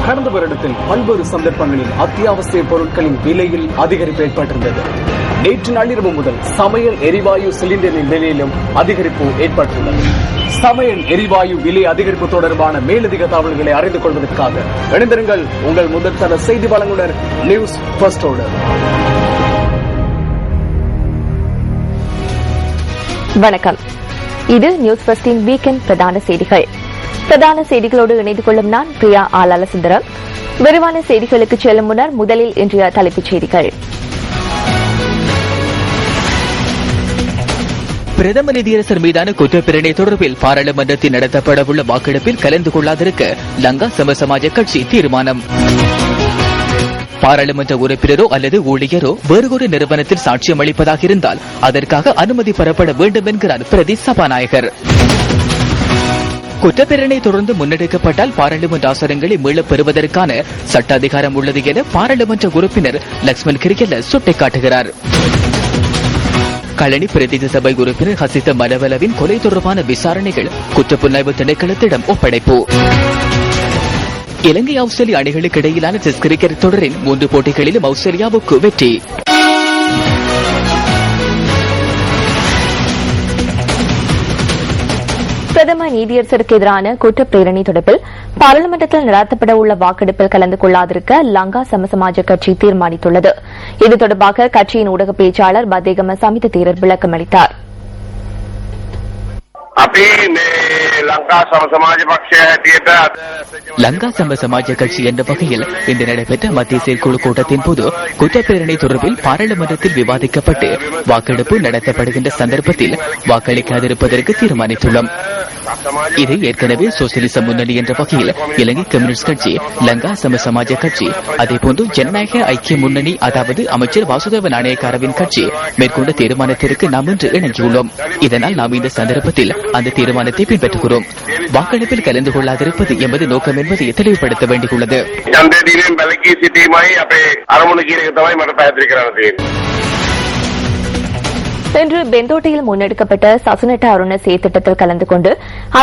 கடந்த வருடத்தில் பல்வேறு சந்தர்ப்பங்களில் அத்தியாவசிய பொருட்களின் விலையில் அதிகரிப்பு ஏற்பட்டிருந்தது. நேற்று நள்ளிரவு முதல் சமையல் எரிவாயு சிலிண்டரின் விலையிலும் அதிகரிப்பு ஏற்பட்டுள்ளது. சமையல் எரிவாயு விலை அதிகரிப்பு தொடர்பான மேலதிக தகவல்களை அறிந்து கொள்வதற்காக இணைந்திருங்கள் உங்கள் முதற்தர செய்தி வழங்குனர் நியூஸ் ஃபர்ஸ்டோடு. வணக்கம். இது நியூஸ் ஃபர்ஸ்டின் வீக்கெண்ட் பிரதான செய்திகள். பிரதான செய்திகளோடு இணைந்து கொள்ளும் நான் பிரியா ஆலாலசுந்தரம். விரிவான செய்திகளுக்கு செல்லும் முன்னர் முதலில் இன்றைய தலைப்புச் செய்திகள். பிரதம நிதியரசர் மீதான குற்றப்பிரணை தொடர்பில் பாராளுமன்றத்தில் நடத்தப்படவுள்ள வாக்கெடுப்பில் கலந்து கொள்ளாதிருக்க லங்கா சமசமாஜ கட்சி தீர்மானம். பாராளுமன்ற உறுப்பினரோ அல்லது ஊழியரோ வேறு ஒரு நிறுவனத்தில் சாட்சியம் அளிப்பதாக இருந்தால் அதற்காக அனுமதி பெறப்பட வேண்டும் என்கிறார் பிரதி சபாநாயகர். குற்றப்பிரணை தொடர்ந்து முன்னெடுக்கப்பட்டால் பாராளுமன்ற ஆசனங்களை மீளப் பெறுவதற்கான சட்ட அதிகாரம் உள்ளது என பாராளுமன்ற உறுப்பினர் லக்ஷ்மன் கிரிகெல்ல சுட்டிக்காட்டுகிறார். களனி பிரதேச சபை உறுப்பினர் ஹசித மனவலவின் கொலை தொடர்பான விசாரணைகள் குற்றப்புலனாய்வு திணைக்களத்திடம் ஒப்படைப்பு. இலங்கை ஆஸ்திரேலிய அணிகளுக்கு இடையிலான டெஸ்ட் கிரிக்கெட் தொடரின் 3 போட்டிகளிலும் ஆஸ்திரேலியாவுக்கு வெற்றி. பிரதம நீதியரசருக்கு எதிரான குற்றப்பிரேரணை தொடர்பில் பாராளுமன்றத்தில் நடத்தப்பட உள்ள வாக்கெடுப்பில் கலந்து கொள்ளாதிருக்க லங்கா சமசமாஜ கட்சி தீர்மானித்துள்ளது. இது தொடர்பாக கட்சியின் ஊடக பேச்சாளர் பத்தேகம சமித தேரர் விளக்கம் அளித்தார். லங்கா சமசமாஜ கட்சி என்ற வகையில் இன்று நடைபெற்ற மத்திய செயற்குழு கூட்டத்தின் போது குற்றப்பிரேரணை தொடர்பில் பாராளுமன்றத்தில் விவாதிக்கப்பட்டு வாக்கெடுப்பு நடத்தப்படுகின்ற சந்தர்ப்பத்தில் வாக்களிக்காதிருப்பதற்கு தீர்மானித்துள்ளோம். இது ஏற்கனவே சோசியலிச முன்னணி என்ற வகையில் இலங்கை கம்யூனிஸ்ட் கட்சி, லங்கா சமசமாஜ கட்சி, அதேபோன்று ஜனநாயக ஐக்கிய முன்னணி அதாவது அமைச்சர் வாசுதேவ நாணயக்காரவின் கட்சி மேற்கொண்ட தீர்மானத்திற்கு நாம் இன்று இணங்கியுள்ளோம். இதனால் நாம் இந்த சந்தர்ப்பத்தில் அந்த தீர்மானத்தை பின்பற்றுகிறோம். வாக்கெடுப்பில் கலந்து கொள்ளாதிருப்பது எமது நோக்கம் என்பதை தெளிவுபடுத்த வேண்டியுள்ளது. இன்று பெந்தோட்டையில் முன்னெடுக்கப்பட்ட சசுனட்ட அருண செயற்திட்டத்தில் கலந்து கொண்டு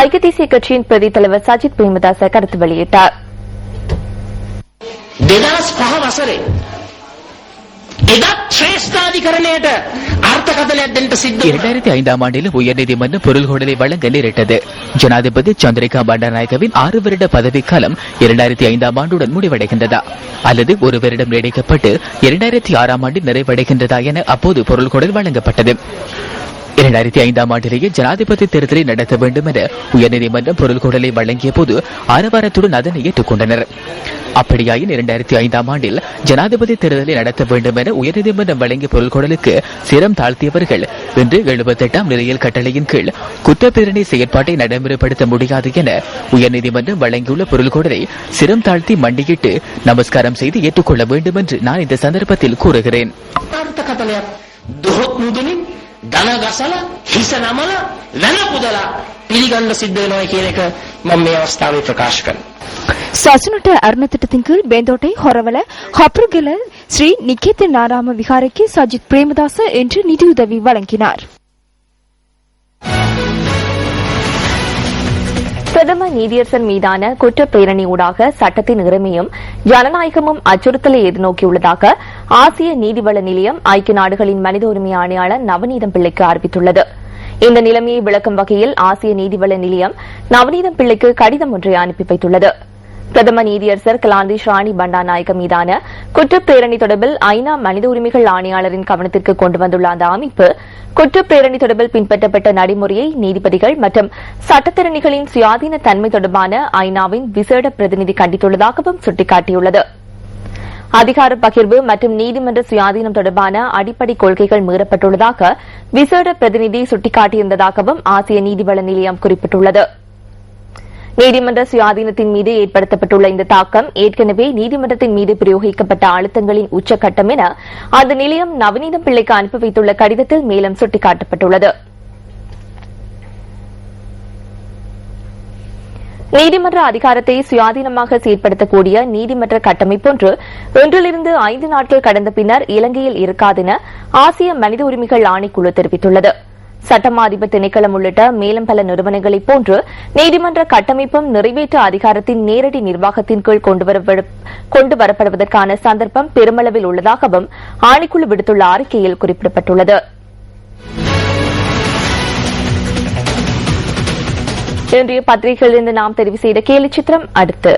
ஐக்கிய தேசிய கட்சியின் பிரதி தலைவர் சஜித் பிரேமதாச கருத்து வெளியிட்டார். 2005 ஆண்டில் உயர்நீதிமன்றம் பொருள் கொடலை வழங்க நேரிட்டது. ஜனாதிபதி சந்திரிகா பண்டாரநாயகவின் 6 வருட பதவிக்காலம் 2005 ஆண்டுடன் முடிவடைகின்றதா அல்லது 1 வருடம் நீடிக்கப்பட்டு 2006 ஆண்டில் நிறைவடைகின்றதா என அப்போது பொருள் கொடல் வழங்கப்பட்டது. 2005 ஆண்டிலேயே ஜனாதிபதி தேர்தலை நடத்த வேண்டும் என உயர்நீதிமன்றம் பொருள் கொடலை வழங்கிய போது ஆரவாரத்துடன் அதனை ஏற்றுக்கொண்டனர். அப்படியாயின் 2005 ஆண்டில் ஜனாதிபதி தேர்தலை நடத்த வேண்டும் என உயர்நீதிமன்றம் வழங்கிய பொருள் கொடலுக்கு சிரம் தாழ்த்தியவர்கள் இன்று 78ஆம் நிலையில் கட்டளையின் கீழ் குற்றப்பிரேரணை செயற்பாட்டை நடைமுறைப்படுத்த முடியாது என உயர்நீதிமன்றம் வழங்கியுள்ள பொருள் கொடலை சிரம் தாழ்த்தி மண்டியிட்டு நமஸ்காரம் செய்து ஏற்றுக்கொள்ள வேண்டும் என்று நான் இந்த சந்தர்ப்பத்தில் கூறுகிறேன். දන ගසලා හිස නමලා වෙන පුදලා පිළිගන්න සිද්ධ වෙනවා කියන එක මම මේ අවස්ථාවේ ප්‍රකාශ කරනවා. සසුනට අරුණ திட்டத்தின் கீழ் பெந்தோட்டை ஹொரவல ஹப்ருகல ஸ்ரீ நிகேதன் நாராம விகாரைக்கு சஜித் பிரேமதாச என்று நிதியுதவி வழங்கினார். பிரதம நீதியரசர் மீதான குற்றப்பிரேரணை ஊடாக சட்டத்தின் இறைமையும் ஜனநாயகமும் அச்சுறுத்தலை எதிர்நோக்கியுள்ளதாக ஆசிய நீதிவள நிலையம் ஐக்கிய நாடுகளின் மனித உரிமை ஆணையாளர் நவநீதம் பிள்ளைக்கு அறிவித்துள்ளது. இந்த நிலைமையை விளக்கும் வகையில் ஆசிய நீதிவள நிலையம் நவநீதம் பிள்ளைக்கு கடிதம் ஒன்றை அனுப்பி வைத்துள்ளது. பிரதம நீதியரசர் கலாநிதி ஷானி பண்டாநாயக்க மீதான குற்றப்பிரேரணை தொடர்பில் ஐநா மனித உரிமைகள் ஆணையாளரின் கவனத்திற்கு கொண்டு வந்துள்ள அந்த அமைப்பு குற்றப்பிரேரணை தொடர்பில் பின்பற்றப்பட்ட நடைமுறையை நீதிபதிகள் மற்றும் சட்டத்தரணிகளின் சுயாதீன தன்மை தொடர்பான ஐநாவின் விசேட பிரதிநிதி கண்டித்துள்ளதாகவும் சுட்டிக்காட்டியுள்ளது. அதிகார பகிர்வு மற்றும் நீதிமன்ற சுயாதீனம் தொடர்பான அடிப்படை கொள்கைகள் மீறப்பட்டுள்ளதாக விசேட பிரதிநிதி சுட்டிக்காட்டியிருந்ததாகவும் ஆசிய நீதிவள நிலையம் குறிப்பிட்டுள்ளது. நீதிமன்ற சுயாதீனத்தின் மீது ஏற்படுத்தப்பட்டுள்ள இந்த தாக்கம் ஏற்கனவே நீதிமன்றத்தின் மீது பிரயோகிக்கப்பட்ட அழுத்தங்களின் உச்சகட்டம் என அந்த நிலையம் நவநீதம் பிள்ளைக்கு அனுப்பி வைத்துள்ள கடிதத்தில் மேலும் சுட்டிக்காட்டப்பட்டுள்ளது. நீதிமன்ற அதிகாரத்தை சுயாதீனமாக செயற்படுத்தக்கூடிய நீதிமன்ற கட்டமைப்பொன்று ஒன்றிலிருந்து 5 நாட்கள் கடந்த பின்னர் இலங்கையில் இருக்காதென ஆசிய மனித உரிமைகள் ஆணைக்குழு தெரிவித்துள்ளது. சட்டமாதிப திணைக்களம் உள்ளிட்ட மேலும் பல நிறுவனங்களைப் போன்று நீதிமன்ற கட்டமைப்பும் நிறைவேற்று அதிகாரத்தின் நேரடி நிர்வாகத்தின் கீழ் கொண்டுவரப்படுவதற்கான சந்தர்ப்பம் பெருமளவில் உள்ளதாகவும் ஆணைக்குழு விடுத்துள்ள அறிக்கையில் குறிப்பிடப்பட்டுள்ளது. இன்றைய பத்திரிகைகளிலிருந்து நாம் தெரிவு செய்த கேலி சித்திரம் அடுத்து.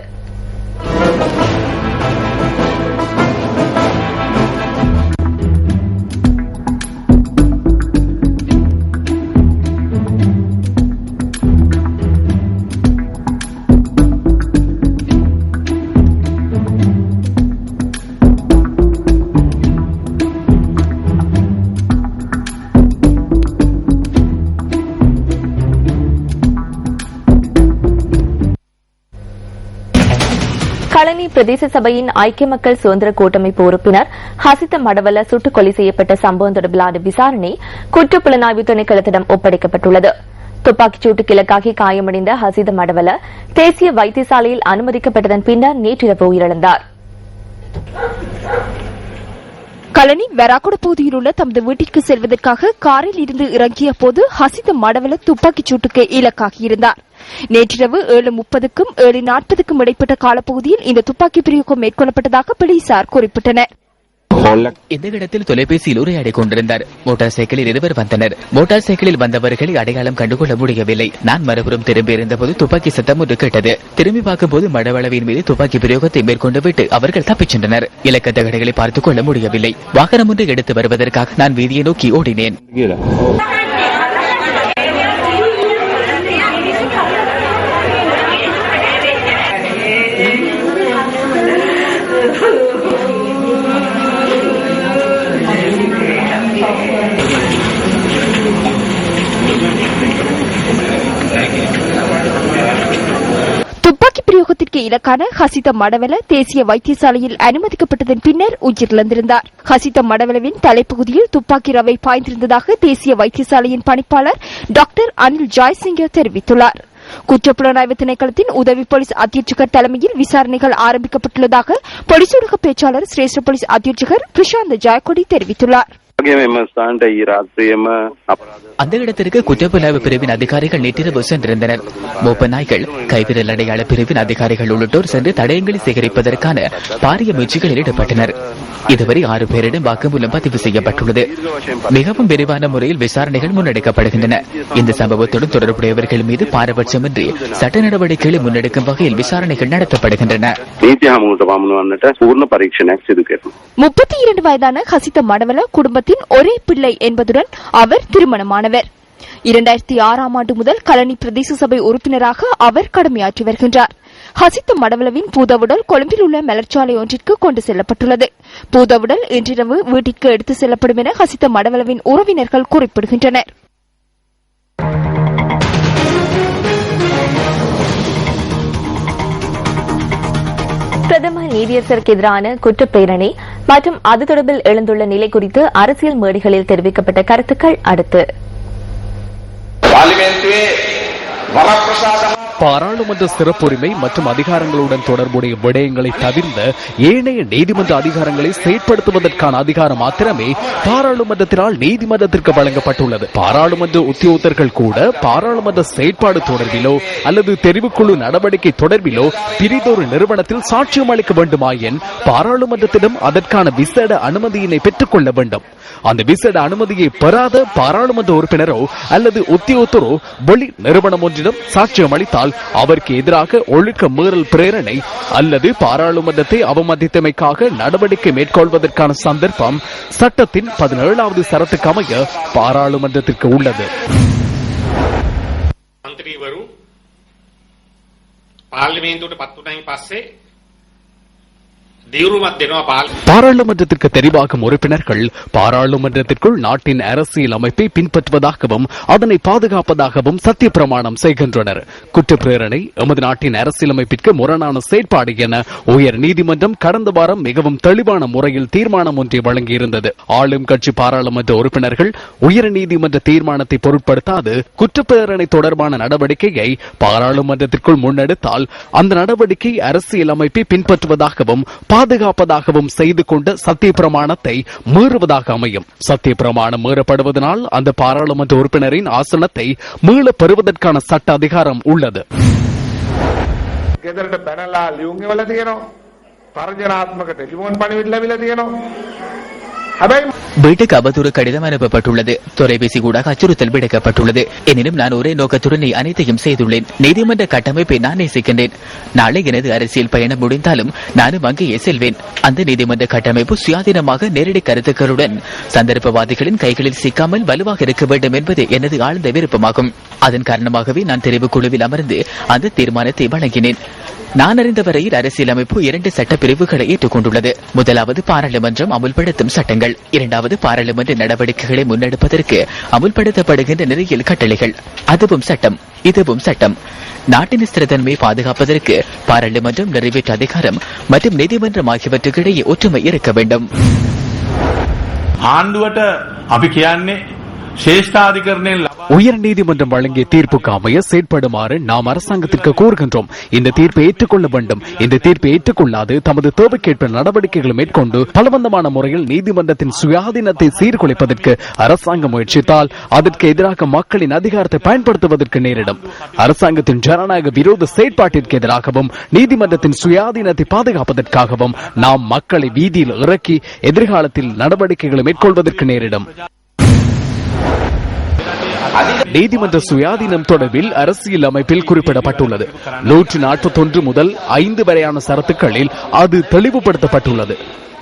களனி பிரதேச சபையின் ஐக்கிய மக்கள் சுதந்திர கூட்டமைப்பு உறுப்பினர் ஹசித மடவல சுட்டுக் கொலை செய்யப்பட்ட சம்பவம் தொடர்பிலான விசாரணை குற்றப்புலனாய்வு திணைக்களத்திடம் ஒப்படைக்கப்பட்டுள்ளது. துப்பாக்கிச்சூட்டுக்கு இலக்காகி காயமடைந்த ஹசித மடவல தேசிய வைத்தியசாலையில் அனுமதிக்கப்பட்டதன் பின்னர் நேற்றிரவு உயிரிழந்தார். களனி வெராக்குட பகுதியில் உள்ள தமது வீட்டிற்கு செல்வதற்காக காரில் இருந்து இறங்கிய போது ஹசித மடவல துப்பாக்கிச் சூட்டுக்கு இலக்காகியிருந்தார். நேற்றிரவு 7:30க்கும் 7:40க்கும் இடைப்பட்ட காலப்பகுதியில் இந்த துப்பாக்கி பிரயோகம் மேற்கொள்ளப்பட்டதாக போலீசார் குறிப்பிட்டனர். இந்த இடத்தில் தொலைபேசியில் உரையாடிக் கொண்டிருந்தார். மோட்டார் சைக்கிளில் இருவர் வந்தனர். மோட்டார் சைக்கிளில் வந்தவர்களை அடையாளம் கண்டுகொள்ள முடியவில்லை. நான் மறுபுறம் திரும்பி இருந்தபோது துப்பாக்கி சத்தம் ஒன்று கேட்டது. திரும்பி பார்க்கும்போது மடவளவின் மீது துப்பாக்கி பிரயோகத்தை மேற்கொண்டு விட்டு அவர்கள் தப்பிச் சென்றனர். இலக்க தகடுகளை பார்த்துக் கொள்ள முடியவில்லை. வாகனம் ஒன்று எடுத்து வருவதற்காக நான் வீதியை நோக்கி ஓடினேன். துப்பாக்கி பிரயோகத்திற்கு இலக்கான ஹசித மடவல தேசிய வைத்தியசாலையில் அனுமதிக்கப்பட்டதன் பின்னர் உயிரிழந்திருந்தார். ஹசித மடவலவின் தலைப்பகுதியில் துப்பாக்கி ரவை பாய்ந்திருந்ததாக தேசிய வைத்தியசாலையின் பணிப்பாளர் டாக்டர் அனில் ஜாய்சிங்க தெரிவித்துள்ளார். குற்றப்புலனாய்வு திணைக்களத்தின் உதவி போலீஸ் அத்தியட்சகர் தலைமையில் விசாரணைகள் ஆரம்பிக்கப்பட்டுள்ளதாக போலீஸ் ஊடக பேச்சாளர் சிரேஷ்ட போலீஸ் அத்தியட்சகர் பிரசாந்த் ஜாயக்கொடி தெரிவித்துள்ளார். அந்த இடத்திற்கு குற்றப்புலனாய்வு பிரிவின் அதிகாரிகள் நேற்றிரவு சென்றிருந்தனர். மோப்ப நாய்கள், கைவிரல் அடையாள பிரிவின் அதிகாரிகள் உள்ளிட்டோர் சென்று தடயங்களை சேகரிப்பதற்கான பாரிய முயற்சிகளில் ஈடுபட்டனர். இதுவரை 6 பேரிடம் வாக்குமூலம் பதிவு செய்யப்பட்டுள்ளது. மிகவும் விரிவான முறையில் விசாரணைகள் முன்னெடுக்கப்படுகின்றன. இந்த சம்பவத்துடன் தொடர்புடையவர்கள் மீது பாரபட்சமின்றி சட்ட நடவடிக்கைகளை முன்னெடுக்கும் வகையில் விசாரணைகள் நடத்தப்படுகின்றன. 32 வயதான ஹசித மடவல குடும்பத்தின் ஒரே பிள்ளை என்பதுடன் அவர் திருமணமானவர். 2006ஆம் ஆண்டு முதல் களனி பிரதேச சபை உறுப்பினராக அவர் கடமையாற்றி வருகின்றார். ஹசித மடவலவின் பூதவுடல் கொழும்பில் உள்ள மலர்ச்சாலை ஒன்றிற்கு கொண்டு செல்லப்பட்டுள்ளது. பூதவுடல் இன்றிரவு வீட்டிற்கு எடுத்துச் செல்லப்படும் என ஹசித மடவலவின் உறவினர்கள் குறிப்பிடுகின்றனர். பிரதமர் நீதியரசருக்கு எதிரான குற்றப்பேரணி மற்றும் அது தொடர்பில் எழுந்துள்ள நிலை குறித்து அரசியல் மேடைகளில் தெரிவிக்கப்பட்ட கருத்துக்கள் அடுத்து. பாராளுமன்ற சிறப்புரிமை மற்றும் அதிகாரங்களுடன் தொடர்புடைய விடயங்களை தவிர்ந்த ஏனைய நீதிமன்ற அதிகாரங்களை செயற்படுத்துவதற்கான அதிகாரம் மாத்திரமே பாராளுமன்றத்தினால் நீதிமன்றத்திற்கு வழங்கப்பட்டுள்ளது. பாராளுமன்ற உத்தியோகத்தர்கள் கூட பாராளுமன்ற செயற்பாடு தொடர்பிலோ அல்லது தெரிவுக்குழு நடவடிக்கை தொடர்பிலோ பிரிதொரு நிறுவனத்தில் சாட்சியம் அளிக்க வேண்டுமாயின் பாராளுமன்றத்திடம் அதற்கான விசேட அனுமதியினை பெற்றுக் கொள்ள வேண்டும். அந்த விசேட அனுமதியை பெறாத பாராளுமன்ற உறுப்பினரோ அல்லது உத்தியோகத்தரோ வெளி நிறுவனம் ஒன்றிடம் சாட்சியம் அளித்தால் அவருக்கு எதிராக ஒழுக்க மீறல் பிரேரணை அல்லது பாராளுமன்றத்தை அவமதித்தமைக்காக நடவடிக்கை மேற்கொள்வதற்கான சந்தர்ப்பம் சட்டத்தின் 17வது சரத்துக்கு அமைய பாராளுமன்றத்திற்கு உள்ளது. பாராளுமன்றத்திற்கு தெரிவாகும் உறுப்பினர்கள் பாராளுமன்றத்திற்குள் நாட்டின் அரசியல் அமைப்பை பின்பற்றுவதாகவும் அதனை பாதுகாப்பதாகவும் சத்திய பிரமாணம் செய்கின்றனர். குற்றப்பிரேரணை எமது நாட்டின் அரசியலமைப்பிற்கு முரணான செயற்பாடு என உயர் நீதிமன்றம் கடந்த வாரம் மிகவும் தெளிவான முறையில் தீர்மானம் ஒன்றை வழங்கியிருந்தது. ஆளும் கட்சி பாராளுமன்ற உறுப்பினர்கள் உயர் நீதிமன்ற தீர்மானத்தை பொருட்படுத்தாது குற்றப்பிரேரணை தொடர்பான நடவடிக்கையை பாராளுமன்றத்திற்குள் முன்னெடுத்தால் அந்த நடவடிக்கை அரசியல் அமைப்பை பின்பற்றுவதாகவும் பாதுகாப்பதாகவும் செய்து கொண்ட சத்திய பிரமாணத்தை மீறுவதாக அமையும். சத்திய பிரமாணம் மீறப்படுவதனால் அந்த பாராளுமன்ற உறுப்பினரின் ஆசனத்தை மீள பெறுவதற்கான சட்ட அதிகாரம் உள்ளது. ගෙදරට බැනලා ලියුම් එවලා තියෙනවා. පරජනාත්මක ටෙලිෆෝන් පණිවිඩ ලැබිලා තියෙනවා. හැබැයි வீட்டுக்கு அவதூறு கடிதம் அனுப்பப்பட்டுள்ளது. தொலைபேசி கூட அச்சுறுத்தல் விடுக்கப்பட்டுள்ளது. எனினும் நான் ஒரே நோக்கத்துடன் அனைத்தையும் செய்துள்ளேன். நீதிமன்ற கட்டமைப்பை நான் நேசிக்கின்றேன். நாளை எனது அரசியல் பயணம் முடிந்தாலும் நானும் அங்கேயே செல்வேன். அந்த நீதிமன்ற கட்டமைப்பு சுயாதீனமாக நேரடி கருத்துக்களுடன் சந்தர்ப்பவாதிகளின் கைகளில் சிக்காமல் வலுவாக இருக்க வேண்டும் என்பது எனது ஆழ்ந்த விருப்பமாகும். அதன் காரணமாகவே நான் தெரிவுக்குழுவில் அமர்ந்து அந்த தீர்மானத்தை வழங்கினேன். நான் அறிந்த வரையில் அரசியலமைப்பு 2 சட்ட பிரிவுகளை ஏற்றுக்கொண்டுள்ளது. முதலாவது பாராளுமன்றம் அமுல்படுத்தும் சட்டங்கள், இரண்டாவது பாராளுமன்ற நடவடிக்கைகளை முன்னெடுப்பதற்கு அமுல்படுத்தப்படுகின்ற நிறைய கட்டளைகள். அதுவும் சட்டம், இதுவும் சட்டம். நாட்டின் ஸ்திரத்தன்மையை பாதுகாப்பதற்கு பாராளுமன்றம், நிறைவேற்று அதிகாரம் மற்றும் நீதிமன்றம் ஆகியவற்றுக்கு இடையே ஒற்றுமை இருக்க வேண்டும். ආණ්ඩුවට අපි කියන්නේ ශේෂ්ඨාධිකරණයෙන් உயர் நீதிமன்றம் வழங்கிய தீர்ப்புக்கு அமைய செயற்படுமாறு நாம் அரசாங்கத்திற்கு கூறுகின்றோம். இந்த தீர்ப்பை ஏற்றுக்கொள்ள வேண்டும். இந்த தீர்ப்பை ஏற்றுக்கொள்ளாது தமது தேவைக்கேற்ப நடவடிக்கைகளை மேற்கொண்டு பலவந்தமான முறையில் நீதிமன்றத்தின் சுயாதீனத்தை சீர்குலைப்பதற்கு அரசாங்கம் முயற்சித்தால் அதற்கு எதிராக மக்களின் அதிகாரத்தை பயன்படுத்துவதற்கு நேரிடும். அரசாங்கத்தின் ஜனநாயக விரோத செயற்பாட்டிற்கு எதிராகவும் நீதிமன்றத்தின் சுயாதீனத்தை பாதுகாப்பதற்காகவும் நாம் மக்களை வீதியில் இறக்கி எதிர்காலத்தில் நடவடிக்கைகளை மேற்கொள்வதற்கு நேரிடும். நீதிமன்ற சுயாதீனம் தொடர்பில் அரசியல் அமைப்பில் குறிப்பிடப்பட்டுள்ளது. 141 முதல் 5 வரையான சரத்துக்களில் அது தெளிவுபடுத்தப்பட்டுள்ளது.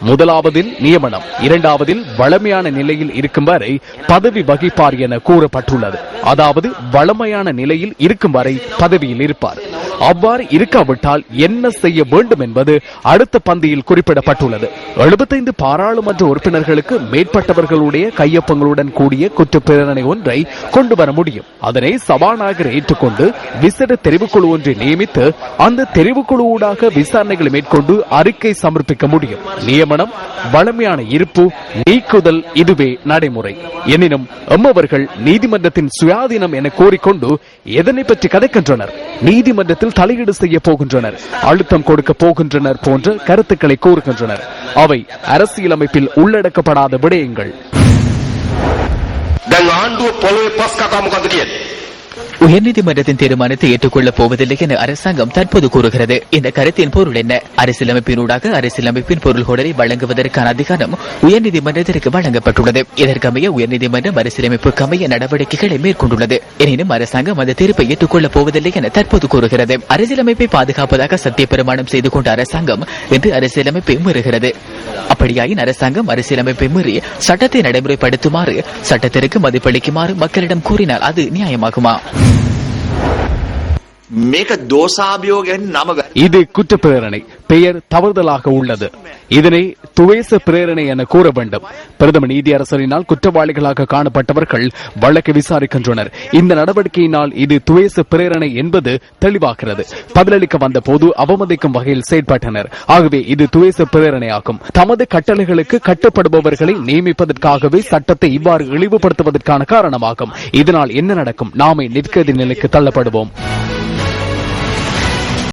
முதலாவதில் நியமனம், இரண்டாவதில் வளமையான நிலையில் இருக்கும் வரை பதவி வகிப்பார் என கூறப்பட்டுள்ளது. அதாவது வளமையான நிலையில் இருக்கும் வரை பதவியில் இருப்பார். அவ்வாறு இருக்காவிட்டால் என்ன செய்ய வேண்டும் என்பது அடுத்த பந்தியில் குறிப்பிடப்பட்டுள்ளது. 75 பாராளுமன்ற உறுப்பினர்களுக்கு மேற்பட்டவர்களுடைய கையொப்பங்களுடன் கூடிய குற்றப்பிரேரணை ஒன்றை கொண்டு வர முடியும். அதனை சபாநாயகர் ஏற்றுக்கொண்டு விசேட தெரிவுக்குழு ஒன்றை நியமித்து அந்த தெரிவுக்குழுவூடாக விசாரணைகளை மேற்கொண்டு அறிக்கை சமர்ப்பிக்க முடியும். நியமனம், வளமையான இருப்பு, நீக்குதல் இதுவே நடைமுறை. எனினும் எம்மவர்கள் நீதிமன்றத்தின் சுயாதீனம் என கோரிக்கொண்டு எதனை பற்றி கதைக்கின்றனர்? நீதிமன்றத்தில் தலையீடு செய்ய போகின்றனர், அழுத்தம் கொடுக்க போகின்றனர் போன்ற கருத்துக்களை கூறுகின்றனர். அவை அரசியலமைப்பில் உள்ளடக்கப்படாத விடயங்கள். உயர்நீதிமன்றத்தின் தீர்மானத்தை ஏற்றுக்கொள்ளப் போவதில்லை என அரசாங்கம் தற்போது கூறுகிறது. இந்த கருத்தின் பொருள் என்ன? அரசியலமைப்பினூடாக அரசியலமைப்பின் பொருள்கோடலை வழங்குவதற்கான அதிகாரம் உயர்நீதிமன்றத்திற்கு வழங்கப்பட்டுள்ளது. இதற்கமைய உயர்நீதிமன்றம் அரசியலமைப்புக்கமைய நடவடிக்கைகளை மேற்கொண்டுள்ளது. எனினும் அரசாங்கம் அந்த தீர்ப்பை ஏற்றுக்கொள்ளப் போவதில்லை என தற்போது கூறுகிறது. அரசியலமைப்பை பாதுகாப்பதாக சத்திய பிரமாணம் செய்து கொண்ட அரசாங்கம் இன்று அரசியலமைப்பை மீறுகிறது. அப்படியாயின் அரசாங்கம் அரசியலமைப்பை மீறி சட்டத்தை நடைமுறைப்படுத்துமாறு, சட்டத்திற்கு மதிப்பளிக்குமாறு மக்களிடம் கூறினால் அது நியாயமாகுமா? இது குற்ற பிரேரணை, பெயர் தவறுதலாக உள்ளது. இதனை துவேச பிரேரணை என கூற வேண்டும். பிரதம நீதியரசரினால் குற்றவாளிகளாக காணப்பட்டவர்கள் வழக்கை விசாரிக்கின்றனர். இந்த நடவடிக்கையினால் இது துவேச பிரேரணை என்பது தெளிவாகிறது. பதிலளிக்க வந்த போது அவமதிக்கும் வகையில் செயல்பட்டனர். ஆகவே இது துவேச பிரேரணையாகும். தமது கட்டளைகளுக்கு கட்டுப்படுபவர்களை நியமிப்பதற்காகவே சட்டத்தை இவ்வாறு இழிவுபடுத்துவதற்கான காரணமாகும். இதனால் என்ன நடக்கும்? நாமே நிற்கதி நிலைக்கு தள்ளப்படுவோம்.